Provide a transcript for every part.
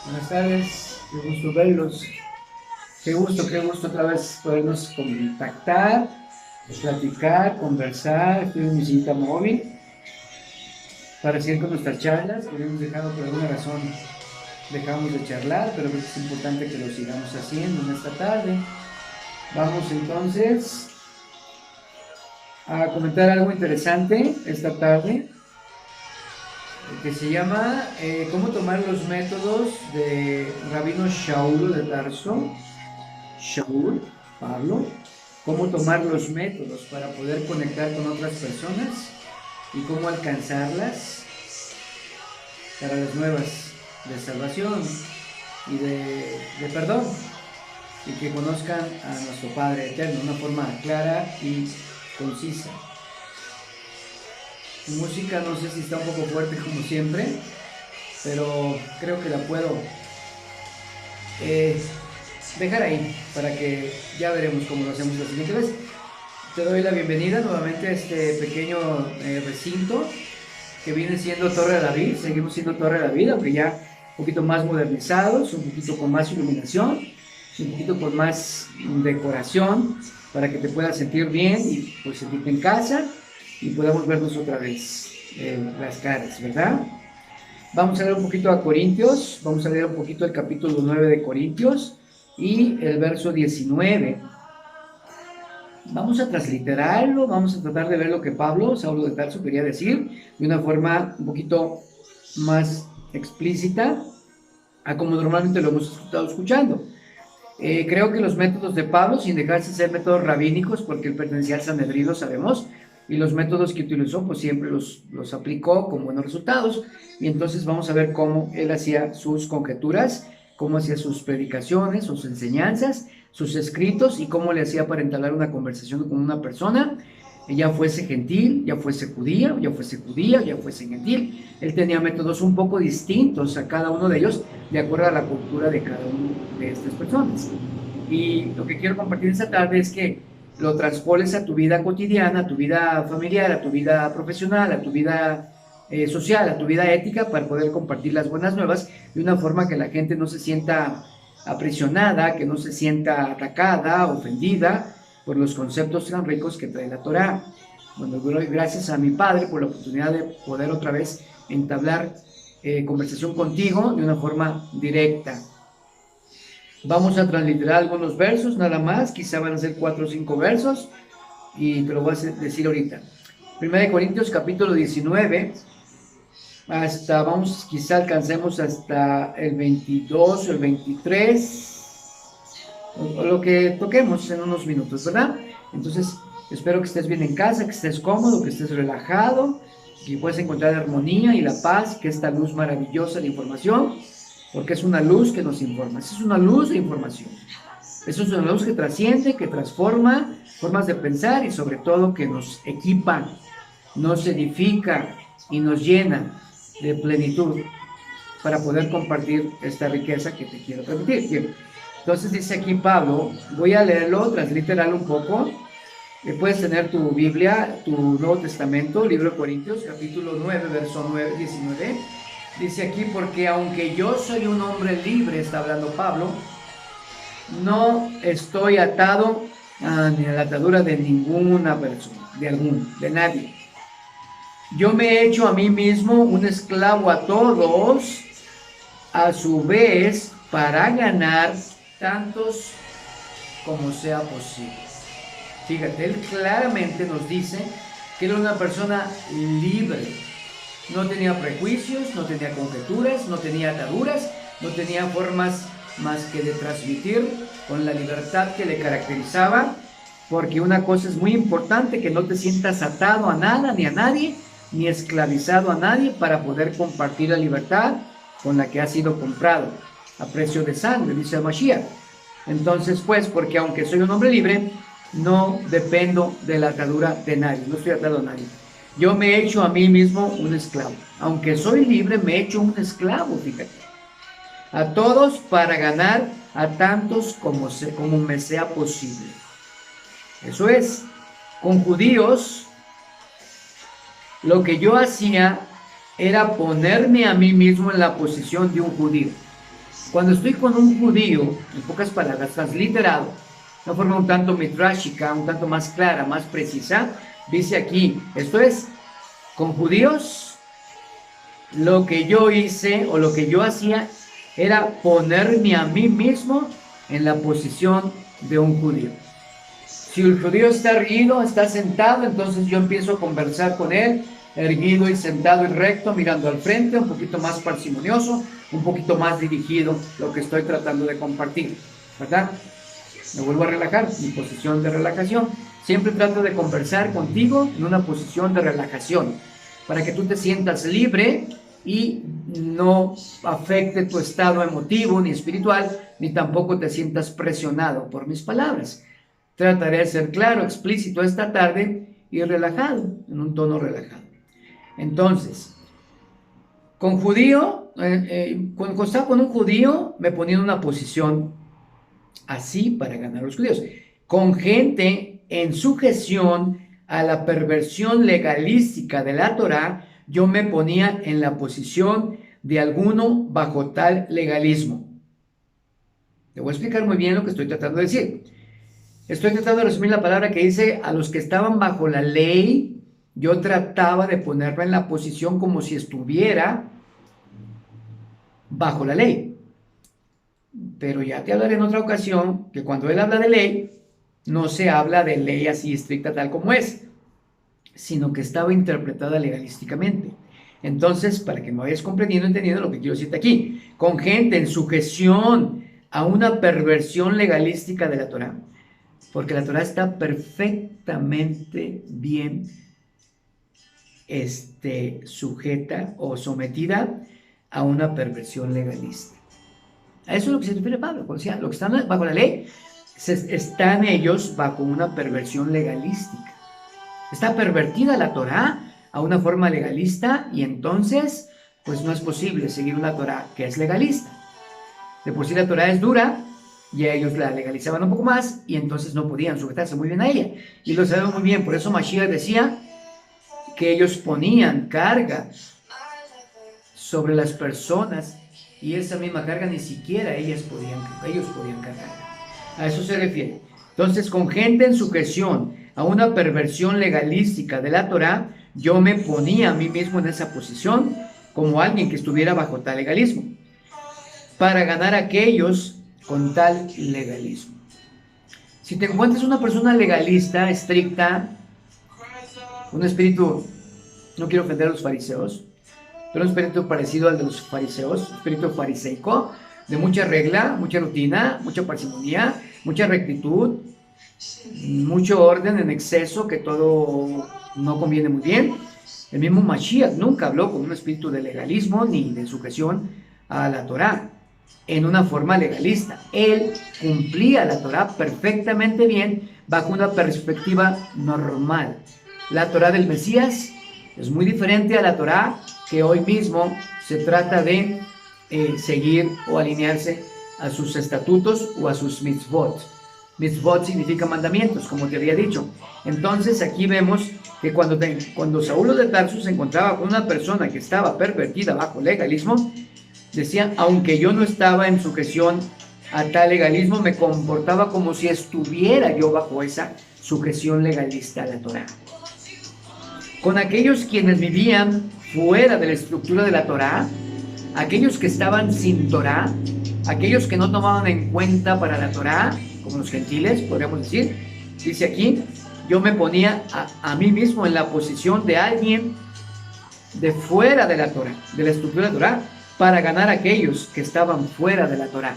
Buenas tardes, qué gusto verlos. Qué gusto otra vez podernos contactar, platicar, conversar. Estoy en mi cita móvil para seguir con nuestras charlas. Habíamos dejado por alguna razón, dejamos de charlar, pero creo que es importante que lo sigamos haciendo en esta tarde. Vamos entonces a comentar algo interesante esta tarde que se llama ¿Cómo tomar los métodos de Rabino Shaul de Tarso? Shaul, Pablo, cómo tomar los métodos para poder conectar con otras personas y cómo alcanzarlas para las nuevas de salvación y de perdón y que conozcan a nuestro Padre Eterno de una forma clara y concisa. Mi música no sé si está un poco fuerte como siempre, pero creo que la puedo dejar ahí para que ya veremos cómo lo hacemos la siguiente vez. Te doy la bienvenida nuevamente a este pequeño recinto que viene siendo Torre de David. Seguimos siendo Torre de David, aunque ya un poquito más modernizados, un poquito con más iluminación, un poquito con más decoración para que te puedas sentir bien y pues sentirte en casa y podamos vernos otra vez las caras, ¿verdad? Vamos a leer un poquito a Corintios, vamos a leer un poquito el capítulo 9 de Corintios y el verso 19. Vamos a transliterarlo, vamos a tratar de ver lo que Pablo, Saulo de Tarso, quería decir de una forma un poquito más explícita a como normalmente lo hemos estado escuchando. Creo que los métodos de Pablo, sin dejarse ser métodos rabínicos, porque él pertenecía al Sanedrín, lo sabemos, y los métodos que utilizó, pues siempre los aplicó con buenos resultados. Y entonces vamos a ver cómo él hacía sus conjeturas, cómo hacía sus predicaciones, sus enseñanzas, sus escritos y cómo le hacía para entablar una conversación con una persona, ya fuese gentil, ya fuese judía, ya fuese gentil. Él tenía métodos un poco distintos a cada uno de ellos, de acuerdo a la cultura de cada una de estas personas. Y lo que quiero compartir esta tarde es que lo transpoles a tu vida cotidiana, a tu vida familiar, a tu vida profesional, a tu vida social, a tu vida ética, para poder compartir las buenas nuevas de una forma que la gente no se sienta aprisionada, que no se sienta atacada, ofendida por los conceptos tan ricos que trae la Torá. Bueno, gracias a mi padre por la oportunidad de poder otra vez entablar conversación contigo de una forma directa. Vamos a transliterar algunos versos nada más, quizá van a ser 4 o 5 versos y te lo voy a decir ahorita. Primera de Corintios capítulo 19, hasta vamos, quizá alcancemos hasta el 22 o el 23, o lo que toquemos en unos minutos, ¿verdad? Entonces, espero que estés bien en casa, que estés cómodo, que estés relajado, que puedas encontrar la armonía y la paz, que esta luz maravillosa de información, porque es una luz que nos informa, es una luz de información. Eso es una luz que trasciende, que transforma formas de pensar y sobre todo que nos equipa, nos edifica y nos llena de plenitud para poder compartir esta riqueza que te quiero transmitir. Bien. Entonces dice aquí Pablo, voy a leerlo, transliterarlo un poco. Puedes tener tu Biblia, tu Nuevo Testamento, libro de Corintios, capítulo 9, verso 9, 19. Dice aquí, porque aunque yo soy un hombre libre, está hablando Pablo, no estoy atado ni a la atadura de ninguna persona, de nadie. Yo me he hecho a mí mismo un esclavo a todos, a su vez, para ganar tantos como sea posible. Fíjate, él claramente nos dice que era una persona libre. No tenía prejuicios, no tenía conjeturas, no tenía ataduras, no tenía formas más que de transmitir con la libertad que le caracterizaba, porque una cosa es muy importante, que no te sientas atado a nada ni a nadie, ni esclavizado a nadie para poder compartir la libertad con la que has sido comprado a precio de sangre, dice el Mashiach. Entonces, pues, porque aunque soy un hombre libre, no dependo de la atadura de nadie, no estoy atado a nadie. Yo me he hecho a mí mismo un esclavo. Aunque soy libre, me he hecho un esclavo, fíjate. A todos para ganar a tantos como me sea posible. Eso es, con judíos, lo que yo hacía era ponerme a mí mismo en la posición de un judío. Cuando estoy con un judío, en pocas palabras, transliterado, de una forma un tanto midrashica, un tanto más clara, más precisa, dice aquí, esto es, con judíos, lo que yo hice o lo que yo hacía era ponerme a mí mismo en la posición de un judío. Si el judío está erguido, está sentado, entonces yo empiezo a conversar con él, erguido y sentado y recto, mirando al frente, un poquito más parsimonioso, un poquito más dirigido lo que estoy tratando de compartir, ¿verdad? Me vuelvo a relajar, mi posición de relajación. Siempre trato de conversar contigo en una posición de relajación, para que tú te sientas libre y no afecte tu estado emotivo ni espiritual, ni tampoco te sientas presionado por mis palabras. Trataré de ser claro, explícito esta tarde y relajado, en un tono relajado. Entonces, con judío, cuando estaba con un judío, me ponía en una posición así para ganar a los judíos. Con gente en sujeción a la perversión legalística de la Torá, yo me ponía en la posición de alguno bajo tal legalismo. Te voy a explicar muy bien lo que estoy tratando de decir. Estoy tratando de resumir la palabra que dice, a los que estaban bajo la ley, yo trataba de ponerlo en la posición como si estuviera bajo la ley. Pero ya te hablaré en otra ocasión que cuando él habla de ley, no se habla de ley así estricta tal como es, sino que estaba interpretada legalísticamente. Entonces, para que me vayas comprendiendo, entendiendo lo que quiero decirte aquí, con gente en sujeción a una perversión legalística de la Torá, porque la Torá está perfectamente bien sujeta o sometida a una perversión legalista. A eso es lo que se refiere Pablo. O sea, lo que están bajo la ley, están ellos bajo una perversión legalística. Está pervertida la Torá a una forma legalista y entonces, pues no es posible seguir una Torá que es legalista. De por sí la Torá es dura, y ellos la legalizaban un poco más y entonces no podían sujetarse muy bien a ella. Y lo sabemos muy bien, por eso Mashiach decía que ellos ponían carga sobre las personas y esa misma carga ni siquiera ellos podían cargar. A eso se refiere. Entonces, con gente en sujeción a una perversión legalística de la Torá, yo me ponía a mí mismo en esa posición como alguien que estuviera bajo tal legalismo, para ganar a aquellos con tal legalismo. Si te encuentras una persona legalista, estricta, un espíritu, no quiero ofender a los fariseos, pero un espíritu parecido al de los fariseos, un espíritu fariseico, de mucha regla, mucha rutina, mucha parsimonía, mucha rectitud, mucho orden en exceso, que todo no conviene muy bien. El mismo Mashiach nunca habló con un espíritu de legalismo ni de sujeción a la Torá en una forma legalista. Él cumplía la Torá perfectamente bien bajo una perspectiva normal. La Torá del Mesías es muy diferente a la Torá que hoy mismo se trata de seguir o alinearse a sus estatutos o a sus mitzvot. Mitzvot significa mandamientos, como te había dicho. Entonces aquí vemos que cuando Saulo de Tarso se encontraba con una persona que estaba pervertida bajo legalismo, decía, aunque yo no estaba en sujeción a tal legalismo, me comportaba como si estuviera yo bajo esa sujeción legalista a la Torá. Con aquellos quienes vivían fuera de la estructura de la Torá, aquellos que estaban sin Torá, aquellos que no tomaban en cuenta para la Torá, como los gentiles, podríamos decir, dice aquí, yo me ponía a mí mismo en la posición de alguien de fuera de la Torá, de la estructura de la Torá, para ganar a aquellos que estaban fuera de la Torá.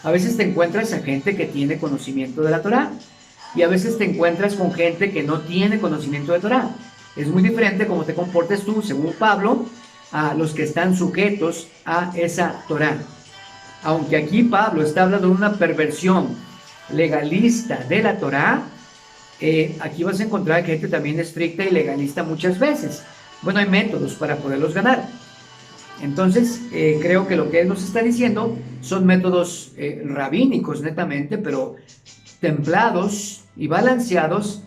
A veces te encuentras a gente que tiene conocimiento de la Torá y a veces te encuentras con gente que no tiene conocimiento de Torá. Es muy diferente cómo te comportes tú, según Pablo, a los que están sujetos a esa Torá. Aunque aquí Pablo está hablando de una perversión legalista de la Torá, aquí vas a encontrar gente también estricta y legalista muchas veces. Bueno, hay métodos para poderlos ganar. Entonces, creo que lo que él nos está diciendo son métodos rabínicos netamente, pero templados y balanceados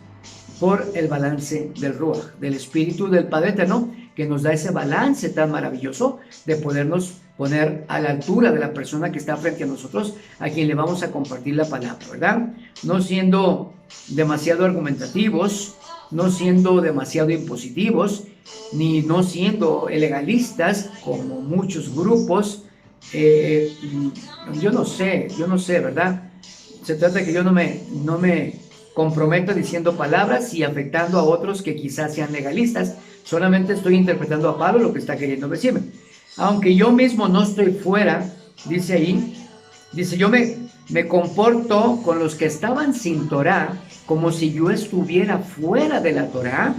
por el balance del Ruach, del Espíritu del Padre Eterno, que nos da ese balance tan maravilloso de podernos poner a la altura de la persona que está frente a nosotros, a quien le vamos a compartir la palabra, ¿verdad? No siendo demasiado argumentativos, no siendo demasiado impositivos, ni no siendo legalistas como muchos grupos. Yo no sé, ¿verdad? Se trata de que yo no me comprometo diciendo palabras y afectando a otros que quizás sean legalistas. Solamente estoy interpretando a Pablo lo que está queriendo decirme. Aunque yo mismo no estoy fuera, dice ahí, dice, yo me comporto con los que estaban sin Torá como si yo estuviera fuera de la Torá,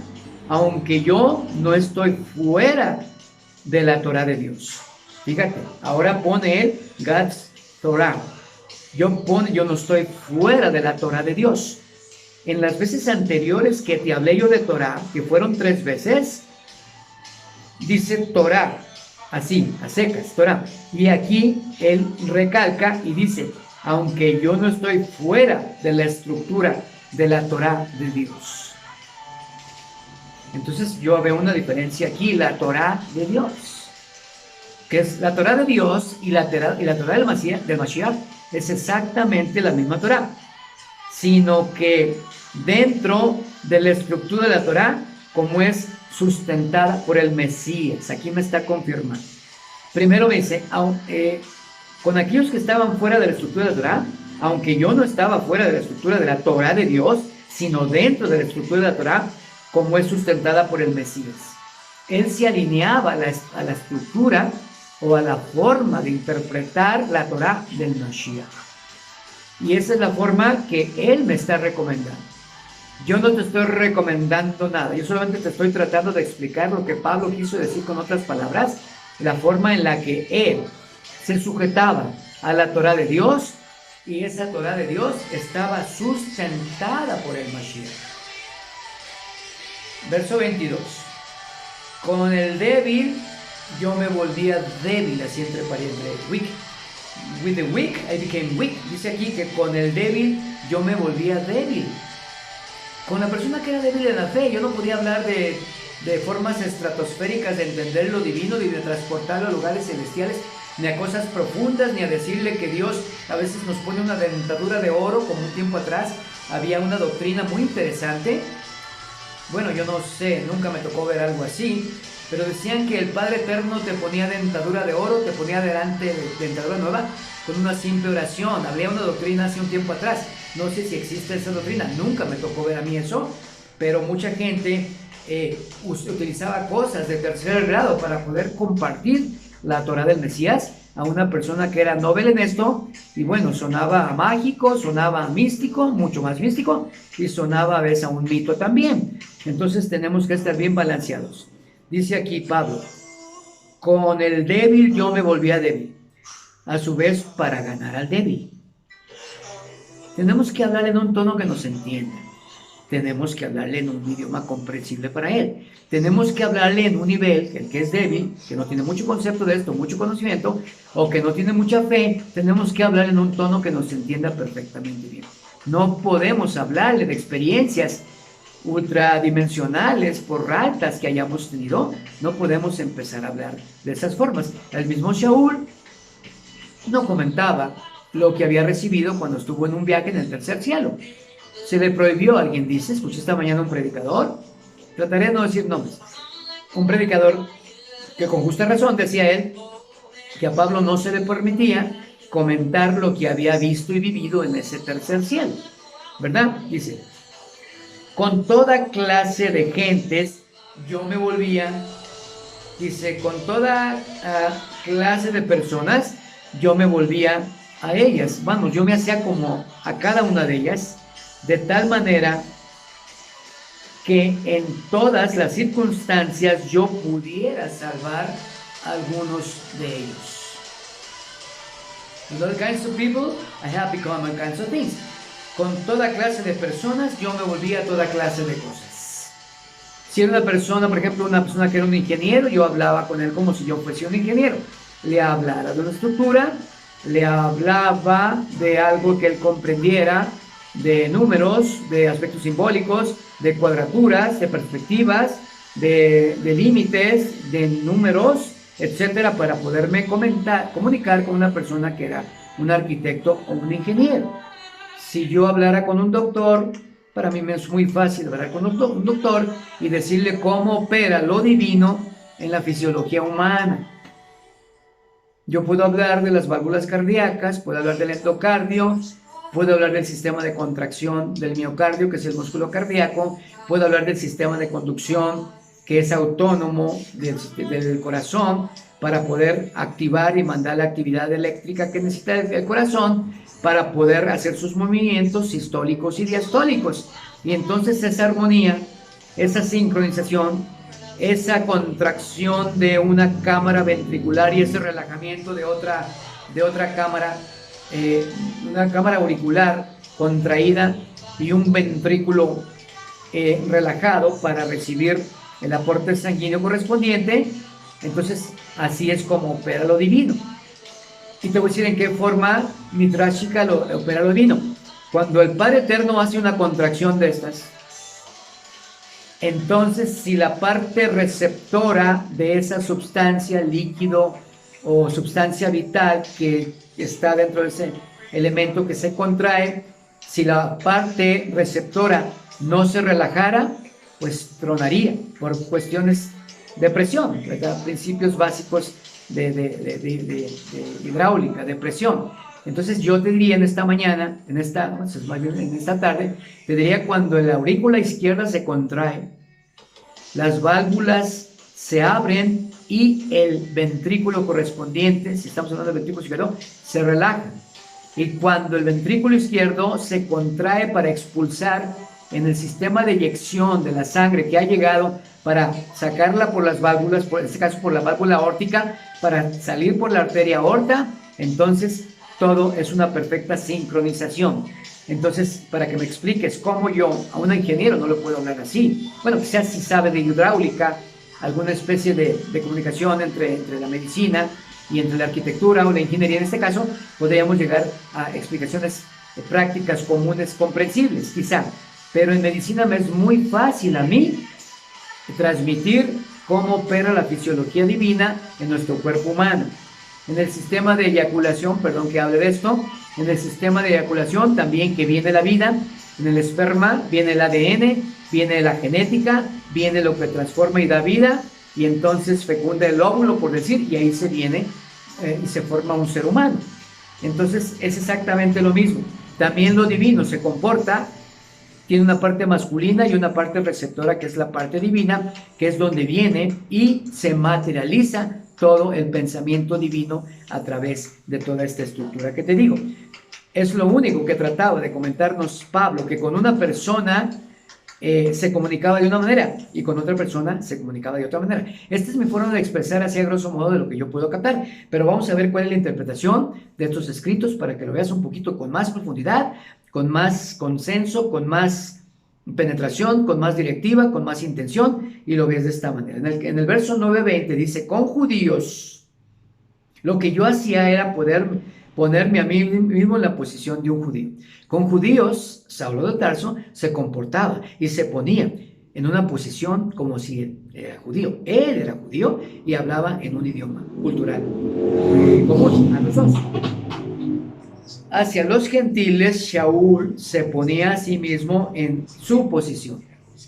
aunque yo no estoy fuera de la Torá de Dios. Fíjate, ahora pone él God's Torah. Yo no estoy fuera de la Torah de Dios. En las veces anteriores que te hablé yo de Torah, que fueron 3 veces, dice Torah, así, a secas, Torah. Y aquí él recalca y dice, aunque yo no estoy fuera de la estructura de la Torah de Dios. Entonces yo veo una diferencia aquí, la Torah de Dios, que es la Torah de Dios y la Torah del Mashiach es exactamente la misma Torah, sino que dentro de la estructura de la Torah, como es sustentada por el Mesías. Aquí me está confirmando. Primero me dice, con aquellos que estaban fuera de la estructura de la Torah, aunque yo no estaba fuera de la estructura de la Torah de Dios, sino dentro de la estructura de la Torah, como es sustentada por el Mesías. Él se alineaba a la estructura o a la forma de interpretar la Torah del Mashiach. Y esa es la forma que él me está recomendando. Yo no te estoy recomendando nada, yo solamente te estoy tratando de explicar lo que Pablo quiso decir con otras palabras, la forma en la que él se sujetaba a la Torah de Dios, y esa Torah de Dios estaba sustentada por el Mashiach. Verso 22. Con el débil yo me volvía débil, así entre paréntesis, weak. With the weak, I became weak. Dice aquí que con el débil yo me volvía débil. Con la persona que era débil en la fe, yo no podía hablar de formas estratosféricas de entender lo divino, ni de transportarlo a lugares celestiales, ni a cosas profundas, ni a decirle que Dios a veces nos pone una dentadura de oro, como un tiempo atrás había una doctrina muy interesante. Bueno, yo no sé, nunca me tocó ver algo así, pero decían que el Padre Eterno te ponía dentadura de oro, te ponía delante dentadura nueva con una simple oración. Había una doctrina hace un tiempo atrás, no sé si existe esa doctrina, nunca me tocó ver a mí eso, pero mucha gente utilizaba cosas de tercer grado para poder compartir la Torah del Mesías a una persona que era novel en esto, y bueno, sonaba mágico, sonaba místico, mucho más místico, y sonaba a veces a un mito también. Entonces tenemos que estar bien balanceados. Dice aquí Pablo, con el débil yo me volvía débil, a su vez para ganar al débil. Tenemos que hablar en un tono que nos entienda. Tenemos que hablarle en un idioma comprensible para él. Tenemos que hablarle en un nivel, el que es débil, que no tiene mucho concepto de esto, mucho conocimiento, o que no tiene mucha fe, tenemos que hablar en un tono que nos entienda perfectamente bien. No podemos hablarle de experiencias ultradimensionales, por altas que hayamos tenido, no podemos empezar a hablar de esas formas. El mismo Shaul no comentaba lo que había recibido cuando estuvo en un viaje en el tercer cielo. Se le prohibió, alguien dice, escuché esta mañana un predicador, trataré de no decir nombres, un predicador que con justa razón decía él que a Pablo no se le permitía comentar lo que había visto y vivido en ese tercer cielo, ¿verdad? Dice, con toda clase de gentes yo me volvía, dice, con toda clase de personas yo me volvía a ellas, vamos, yo me hacía como a cada una de ellas, de tal manera que en todas las circunstancias yo pudiera salvar a algunos de ellos. With all kinds of people, I have become all kinds of things. Con toda clase de personas, yo me volví a toda clase de cosas. Si era una persona, por ejemplo, una persona que era un ingeniero, yo hablaba con él como si yo fuese un ingeniero. Le hablaba de una estructura, le hablaba de algo que él comprendiera, de números, de aspectos simbólicos, de cuadraturas, de perspectivas, de límites, de números, etcétera, para poderme comunicar con una persona que era un arquitecto o un ingeniero. Si yo hablara con un doctor, para mí me es muy fácil hablar con un doctor y decirle cómo opera lo divino en la fisiología humana. Yo puedo hablar de las válvulas cardíacas, puedo hablar del endocardio, puedo hablar del sistema de contracción del miocardio, que es el músculo cardíaco, puedo hablar del sistema de conducción, que es autónomo del corazón, para poder activar y mandar la actividad eléctrica que necesita el corazón para poder hacer sus movimientos sistólicos y diastólicos. Y entonces esa armonía, esa sincronización, esa contracción de una cámara ventricular y ese relajamiento de otra cámara, una cámara auricular contraída y un ventrículo relajado para recibir el aporte sanguíneo correspondiente. Entonces así es como opera lo divino. Y te voy a decir en qué forma Mitrashika lo opera lo divino. Cuando el Padre Eterno hace una contracción de estas, entonces si la parte receptora de esa sustancia, líquido o sustancia vital que está dentro de ese elemento que se contrae, si la parte receptora no se relajara, pues tronaría por cuestiones de presión, ¿verdad? Principios básicos de hidráulica, de presión. Entonces yo te diría en esta mañana, en esta tarde, te diría cuando la aurícula izquierda se contrae, las válvulas se abren y el ventrículo correspondiente, si estamos hablando del ventrículo izquierdo, se relaja. Y cuando el ventrículo izquierdo se contrae para expulsar en el sistema de eyección de la sangre que ha llegado para sacarla por las válvulas, en este caso por la válvula aórtica, para salir por la arteria aorta, entonces todo es una perfecta sincronización. Entonces, para que me expliques cómo yo a un ingeniero no lo puedo hablar así, bueno, quizás si sabe de hidráulica, alguna especie de comunicación entre la medicina y entre la arquitectura o la ingeniería en este caso, podríamos llegar a explicaciones prácticas, comunes, comprensibles, quizá. Pero en medicina me es muy fácil a mí transmitir cómo opera la fisiología divina en nuestro cuerpo humano. En el sistema de eyaculación, perdón que hable de esto, en el sistema de eyaculación también que viene la vida, en el esperma viene el ADN, viene la genética, viene lo que transforma y da vida, y entonces fecunda el óvulo, por decir, y ahí se viene y se forma un ser humano. Entonces es exactamente lo mismo. También lo divino se comporta, tiene una parte masculina y una parte receptora, que es la parte divina, que es donde viene y se materializa todo el pensamiento divino a través de toda esta estructura que te digo. Es lo único que trataba de comentarnos Pablo, que con una persona se comunicaba de una manera y con otra persona se comunicaba de otra manera. Esta es mi forma de expresar así a grosso modo de lo que yo puedo captar, pero vamos a ver cuál es la interpretación de estos escritos para que lo veas un poquito con más profundidad, con más consenso, con más penetración, con más directiva, con más intención, y lo ves de esta manera. En el verso 9:20 dice: con judíos lo que yo hacía era ponerme a mí mismo en la posición de un judío. Con judíos, Saulo de Tarso se comportaba y se ponía en una posición como si era judío. Él era judío y hablaba en un idioma cultural común a nosotros. Hacia los gentiles, Shaul se ponía a sí mismo en su posición.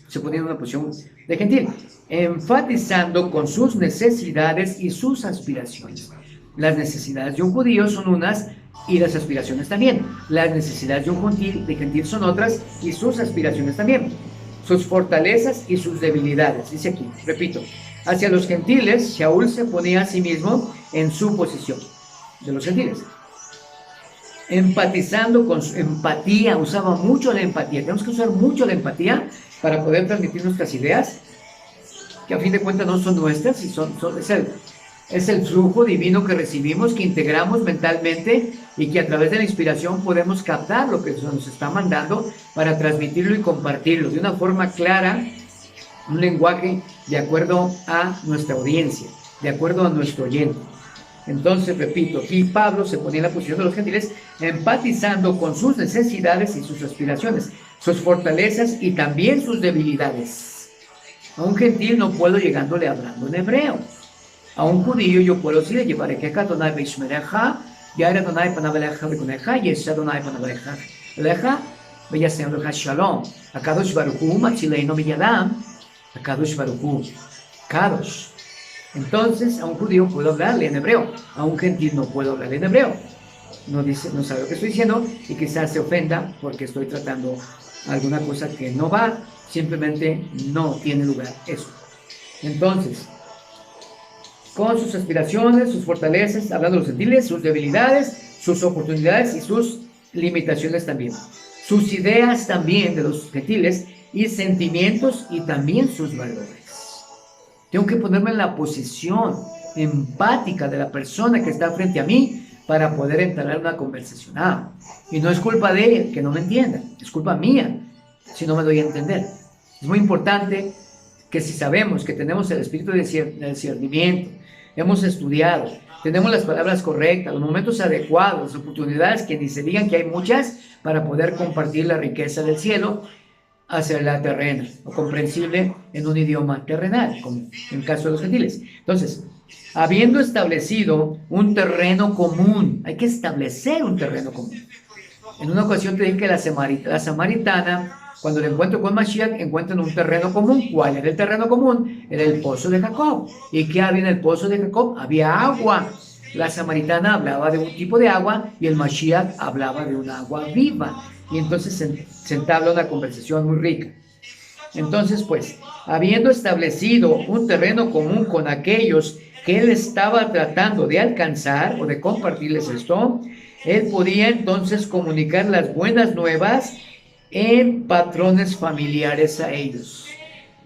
Se ponía en una posición de gentil, enfatizando con sus necesidades y sus aspiraciones. Las necesidades de un judío son unas y las aspiraciones también. Las necesidades de un gentil son otras y sus aspiraciones también. Sus fortalezas y sus debilidades. Dice aquí, repito, hacia los gentiles, Shaul se ponía a sí mismo en su posición de los gentiles. Empatizando con su empatía, usaba mucho la empatía. Tenemos que usar mucho la empatía para poder transmitir nuestras ideas, que a fin de cuentas no son nuestras, y es el flujo divino que recibimos, que integramos mentalmente y que a través de la inspiración podemos captar lo que nos está mandando para transmitirlo y compartirlo de una forma clara, un lenguaje de acuerdo a nuestra audiencia, de acuerdo a nuestro oyente. Entonces, repito, aquí Pablo se ponía en la posición de los gentiles, empatizando con sus necesidades y sus aspiraciones, sus fortalezas y también sus debilidades. A un gentil no puedo llegándole hablando en hebreo. A un judío yo puedo decirle, llevaré que Adonai beishmereja, ya era Adonai panabeleja beconeja, y es Adonai panabeleja leja, veyasem leja shalom. A Kadosh Baruch Hu, machileino miyadam, a Kadosh Baruch Hu, Kadosh. Entonces, a un judío puedo hablarle en hebreo, a un gentil no puedo hablarle en hebreo. No dice, no sabe lo que estoy diciendo y quizás se ofenda porque estoy tratando alguna cosa que no va, simplemente no tiene lugar eso. Entonces, con sus aspiraciones, sus fortalezas, hablando de los gentiles, sus debilidades, sus oportunidades y sus limitaciones también. Sus ideas también de los gentiles y sentimientos y también sus valores. Tengo que ponerme en la posición empática de la persona que está frente a mí para poder entablar una conversación. Y no es culpa de él que no me entienda, es culpa mía si no me doy a entender. Es muy importante que si sabemos que tenemos el espíritu de discernimiento, hemos estudiado, tenemos las palabras correctas, los momentos adecuados, las oportunidades que ni se digan que hay muchas para poder compartir la riqueza del cielo, hacerla terrena o comprensible en un idioma terrenal, como en el caso de los gentiles. Entonces, habiendo establecido un terreno común, hay que establecer un terreno común. En una ocasión te dije que la samaritana, cuando el encuentro con Mashiach, encuentran un terreno común. ¿Cuál era el terreno común? Era el pozo de Jacob. ¿Y qué había en el pozo de Jacob? Había agua. La samaritana hablaba de un tipo de agua y el Mashiach hablaba de un agua viva. Y entonces se entabla una conversación muy rica. Entonces, pues, habiendo establecido un terreno común con aquellos que él estaba tratando de alcanzar o de compartirles esto, él podía entonces comunicar las buenas nuevas en patrones familiares a ellos.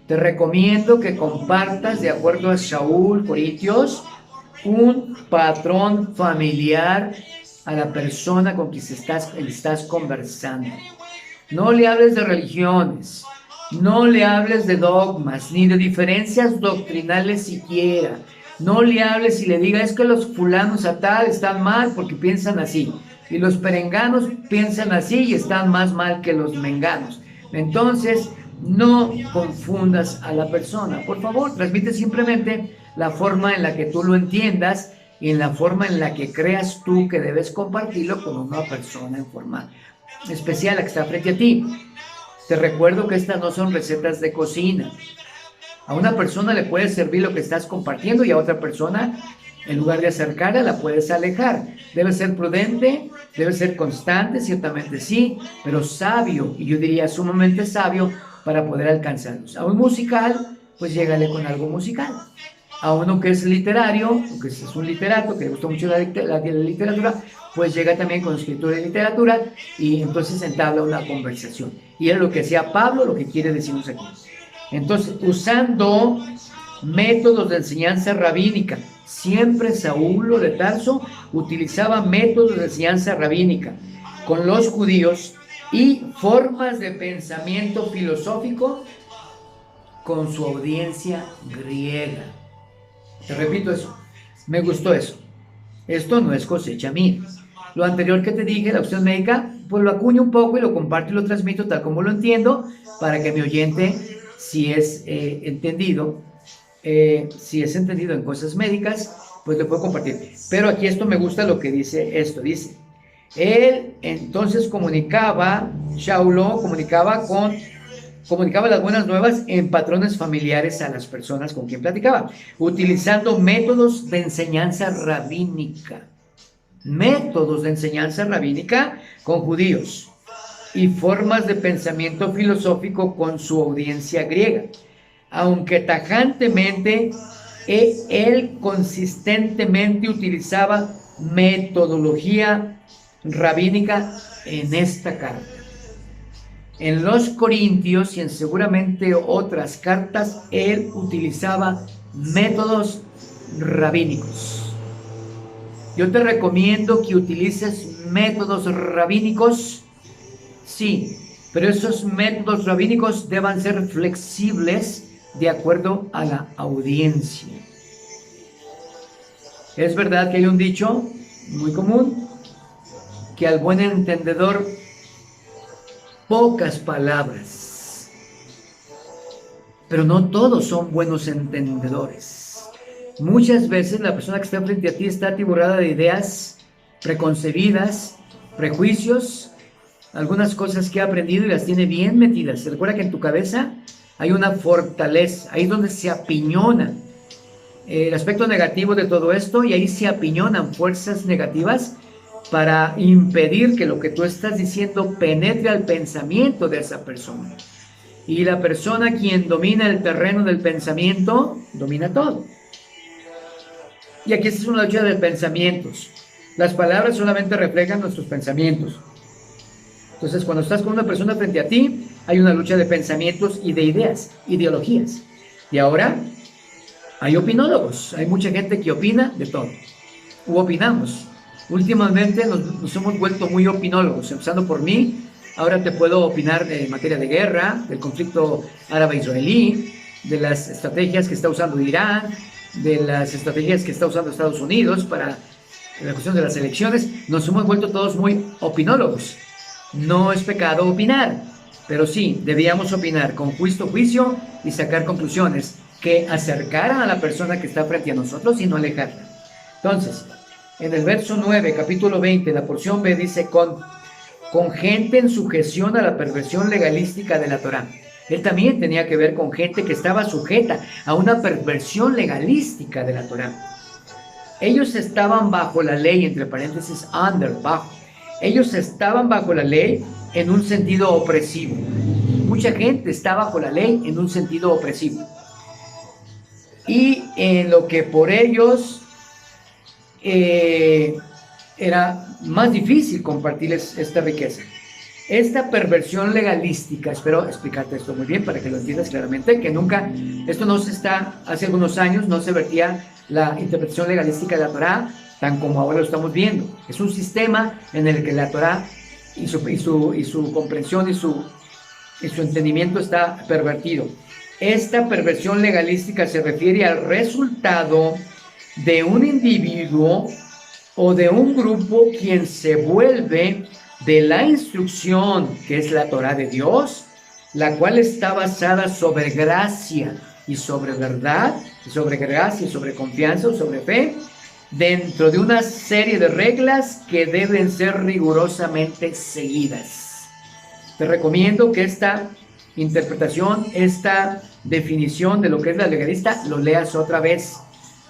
Te recomiendo que compartas, de acuerdo a Saúl Corintios, un patrón familiar a la persona con quien estás conversando. No le hables de religiones, no le hables de dogmas, ni de diferencias doctrinales siquiera. No le hables y le digas, es que los fulanos a tal están mal porque piensan así. Y los perenganos piensan así y están más mal que los menganos. Entonces, no confundas a la persona. Por favor, transmite simplemente la forma en la que tú lo entiendas y en la forma en la que creas tú que debes compartirlo con una persona en forma especial, la que está frente a ti. Te recuerdo que estas no son recetas de cocina. A una persona le puede servir lo que estás compartiendo y a otra persona, en lugar de acercarla, la puedes alejar. Debe ser prudente, debe ser constante, ciertamente sí, pero sabio, y yo diría sumamente sabio para poder alcanzarlos. A un musical, pues llégale con algo musical. A uno que es literario, que es un literato, que le gusta mucho la literatura, pues llega también con escritura de literatura y entonces entabla una conversación. Y es lo que hacía Pablo, lo que quiere decirnos aquí. Entonces, usando métodos de enseñanza rabínica, siempre Saulo de Tarso utilizaba métodos de enseñanza rabínica con los judíos y formas de pensamiento filosófico con su audiencia griega. Te repito eso, me gustó eso. Esto no es cosecha mía. Lo anterior que te dije, la opción médica, pues lo acuño un poco y lo comparto y lo transmito tal como lo entiendo para que mi oyente, si es entendido en cosas médicas, pues le puedo compartir. Pero aquí esto me gusta lo que dice esto. Dice, él entonces Saulo comunicaba las buenas nuevas en patrones familiares a las personas con quien platicaba, utilizando métodos de enseñanza rabínica. Métodos de enseñanza rabínica con judíos y formas de pensamiento filosófico con su audiencia griega. Aunque tajantemente, él consistentemente utilizaba metodología rabínica en esta carta. En los Corintios y en seguramente otras cartas, él utilizaba métodos rabínicos. Yo te recomiendo que utilices métodos rabínicos, sí, pero esos métodos rabínicos deban ser flexibles de acuerdo a la audiencia. Es verdad que hay un dicho muy común, que al buen entendedor pocas palabras. pero no todos son buenos entendedores. Muchas veces la persona que está frente a ti está atiborrada de ideas preconcebidas, prejuicios, algunas cosas que ha aprendido y las tiene bien metidas. Recuerda que en tu cabeza hay una fortaleza, ahí es donde se apiñona el aspecto negativo de todo esto, y ahí se apiñonan fuerzas negativas para impedir que lo que tú estás diciendo penetre al pensamiento de esa persona. Y la persona quien domina el terreno del pensamiento, domina todo. Y aquí es una lucha de pensamientos. Las palabras solamente reflejan nuestros pensamientos. Entonces, cuando estás con una persona frente a ti, hay una lucha de pensamientos y de ideas, ideologías. Y ahora hay opinólogos, hay mucha gente que opina de todo, o opinamos. Últimamente nos hemos vuelto muy opinólogos, empezando por mí. Ahora te puedo opinar de materia de guerra, del conflicto árabe-israelí, de las estrategias que está usando Irán, de las estrategias que está usando Estados Unidos para la cuestión de las elecciones. Nos hemos vuelto todos muy opinólogos. No es pecado opinar, pero sí, debíamos opinar con juicio y sacar conclusiones que acercaran a la persona que está frente a nosotros y no alejarla. Entonces, en el verso 9, capítulo 20, la porción B dice, con gente en sujeción a la perversión legalística de la Torá. Él también tenía que ver con gente que estaba sujeta a una perversión legalística de la Torá. Ellos estaban bajo la ley, entre paréntesis, bajo. Ellos estaban bajo la ley en un sentido opresivo. Mucha gente está bajo la ley en un sentido opresivo. Y en lo que por ellos era más difícil compartirles esta riqueza. Esta perversión legalística, espero explicarte esto muy bien para que lo entiendas claramente, que nunca, esto no se está, hace algunos años no se vertía la interpretación legalística de la Torá tan como ahora lo estamos viendo. Es un sistema en el que la Torá y su comprensión y su entendimiento está pervertido. Esta perversión legalística se refiere al resultado de un individuo o de un grupo quien se vuelve de la instrucción que es la Torá de Dios, la cual está basada sobre gracia y sobre verdad, y sobre gracia y sobre confianza o sobre fe, dentro de una serie de reglas que deben ser rigurosamente seguidas. Te recomiendo que esta interpretación, esta definición de lo que es la legalista, lo leas otra vez.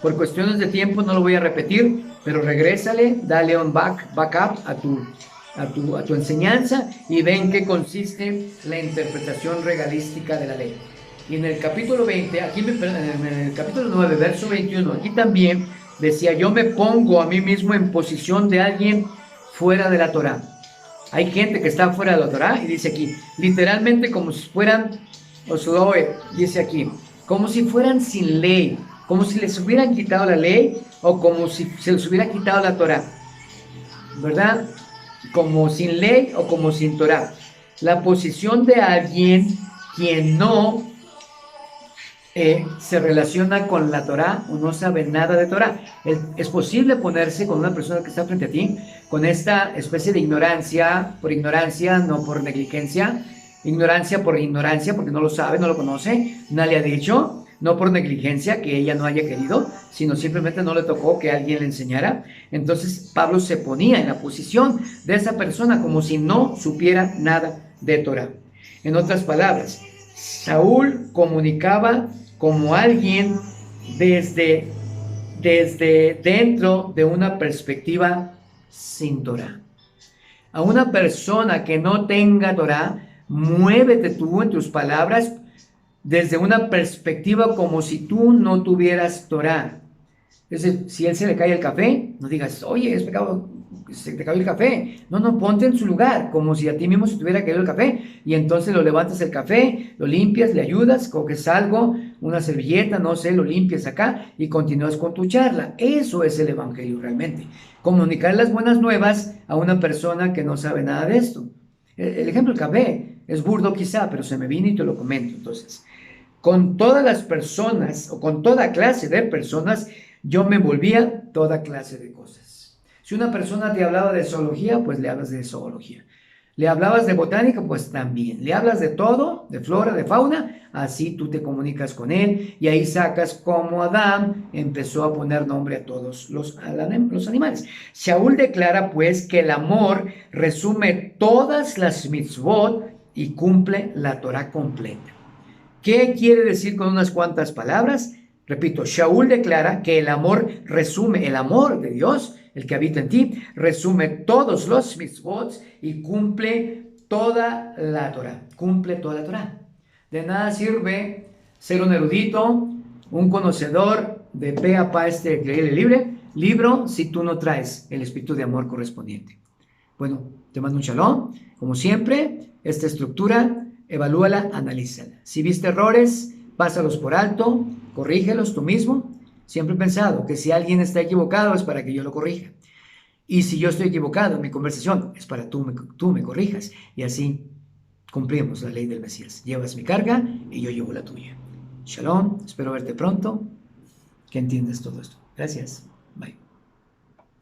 Por cuestiones de tiempo no lo voy a repetir, pero regrésale, dale un backup a tu enseñanza y ve en qué consiste la interpretación regalística de la ley. Y en el capítulo 20, aquí en el capítulo 9, verso 21, aquí también decía, yo me pongo a mí mismo en posición de alguien fuera de la Torá. Hay gente que está fuera de la Torá y dice aquí, literalmente como si fueran, Osloe, dice aquí, como si fueran sin ley, como si les hubieran quitado la ley o como si se les hubiera quitado la Torá, ¿verdad? Como sin ley o como sin Torá. La posición de alguien quien no se relaciona con la Torá o no sabe nada de Torá. Es posible ponerse con una persona que está frente a ti con esta especie de ignorancia, por ignorancia, no por negligencia, ignorancia por ignorancia, porque no lo sabe, no lo conoce, nadie le ha dicho, no por negligencia, que ella no haya querido, sino simplemente no le tocó que alguien le enseñara. Entonces Pablo se ponía en la posición de esa persona como si no supiera nada de Torá. En otras palabras, Saúl comunicaba como alguien desde dentro de una perspectiva sin Torá. A una persona que no tenga Torá, muévete tú en tus palabras desde una perspectiva como si tú no tuvieras Torá. Es decir, si a él se le cae el café, no digas, oye, es pecado, se te cayó el café. No, ponte en su lugar, como si a ti mismo se te hubiera caído el café. Y entonces lo levantas el café, lo limpias, le ayudas, coges algo, una servilleta, no sé, lo limpias acá y continúas con tu charla. Eso es el evangelio realmente. Comunicar las buenas nuevas a una persona que no sabe nada de esto. El ejemplo del café es burdo quizá, pero se me vino y te lo comento. Entonces, con todas las personas o con toda clase de personas, yo me envolvía toda clase de cosas. Si una persona te hablaba de zoología, pues le hablas de zoología. ¿Le hablabas de botánica? Pues también. ¿Le hablas de todo? De flora, de fauna. Así tú te comunicas con él y ahí sacas cómo Adán empezó a poner nombre a todos los animales. Shaul declara pues que el amor resume todas las mitzvot y cumple la Torah completa. ¿Qué quiere decir con unas cuantas palabras? Repito, Shaul declara que el amor resume, el amor de Dios, el que habita en ti, resume todos los mitzvot y cumple toda la Torah. Cumple toda la Torah. De nada sirve ser un erudito, un conocedor de pe a pa este increíble libro si tú no traes el espíritu de amor correspondiente. Bueno, te mando un shalom. Como siempre, esta estructura, evalúala, analízala. Si viste errores, pásalos por alto, corrígelos tú mismo. Siempre he pensado que si alguien está equivocado es para que yo lo corrija. Y si yo estoy equivocado en mi conversación, es para tú me corrijas. Y así cumplimos la ley del Mesías. Llevas mi carga y yo llevo la tuya. Shalom, espero verte pronto. Que entiendas todo esto. Gracias. Bye.